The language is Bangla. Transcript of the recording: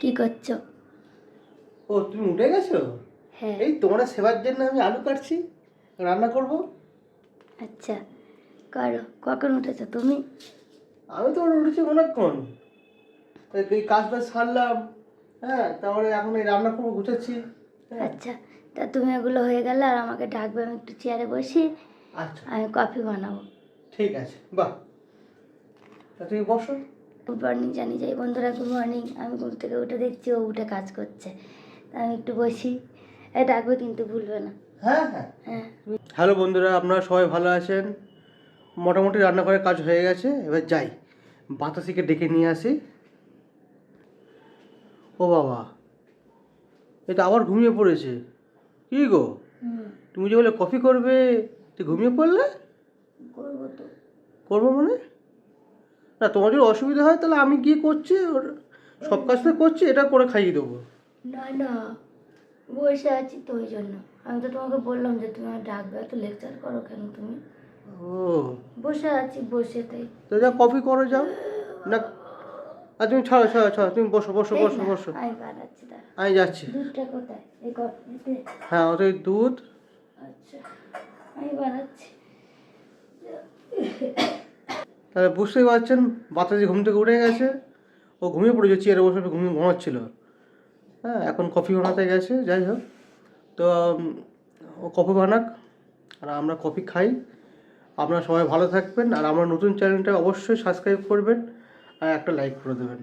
কি করছো? ও তুমি উঠে গেছো? হ্যাঁ। এই তোমার সেবার জন্য আমি আলু কাটছি, রান্না করব। আচ্ছা, করো। কখন উঠেছো তুমি? আমি তো উঠেছি অনেকক্ষণ, এই কাজ বাজ সারলাম। হ্যাঁ, তারপরে এখন এই রান্না করবো, গুছাচ্ছি। হ্যাঁ। আচ্ছা, তা তুমি এগুলো হয়ে গেলে আর আমাকে ডাকবে, আমি একটু চেয়ারে বসি, আচ্ছা আমি কফি বানাবো। ঠিক আছে, বাহ। তা তুমি বসো। গুড মর্নিং জানি যাই বন্ধুরা, গুড মর্নিং। আমি ঘুম থেকে উঠে দেখছি ও উঠে কাজ করছে, তা আমি একটু বসি। ডাকবে কিন্তু ভুলবে না। হ্যাঁ হ্যাঁ। হ্যাঁ। হ্যালো বন্ধুরা, আপনারা সবাই ভালো আছেন? মোটামুটি রান্নাঘরের কাজ হয়ে গেছে, এবার যাই বাতাসিকে ডেকে নিয়ে আসি। ও বাবা, এটা আবার ঘুমিয়ে পড়েছে। কি গো, তুমি যে বলে কফি করবে, তুই ঘুমিয়ে পড়লে? করবো তো। করবো মানে? না, তোমার যদি অসুবিধা হয় তাহলে আমি গিয়ে করছি, ওর সব কাজ তো করছি, এটা করে খাইয়ে দেবো। না না, বসে আছি তো ওই জন্য। আমি তো তোমাকে বললাম যে তুমি আমার ডাকবে, এত লেকচার করো কেন তুমি? ও, বসে আছি, বসে তাই। তো যা কফি করো যাও না। আর তুমি ছাড়ো ছাড়ো ছাড়ো, তুমি বসো বসো এই বসো না, বসো। আমি বানাচ্ছি, দাঁড়া। আমি যাচ্ছি। দুধটা কোথায়? এই কফিতে? হ্যাঁ, ওটাই দুধ। আচ্ছা, আমি বানাচ্ছি। তাহলে বুঝতেই পারছেন, বাতাসে ঘুম থেকে উঠে গেছে, ও ঘুমিয়ে পড়েছে, চেয়ারে বসে ঘুমাচ্ছিল। হ্যাঁ, এখন কফি বানাতে গেছে, যাই হোক। তো ও কফি বানাক, আর আমরা কফি খাই। আপনারা সবাই ভালো থাকবেন, আর আমার নতুন চ্যানেলটা অবশ্যই সাবস্ক্রাইব করবেন, আর একটা লাইক করে দেবেন।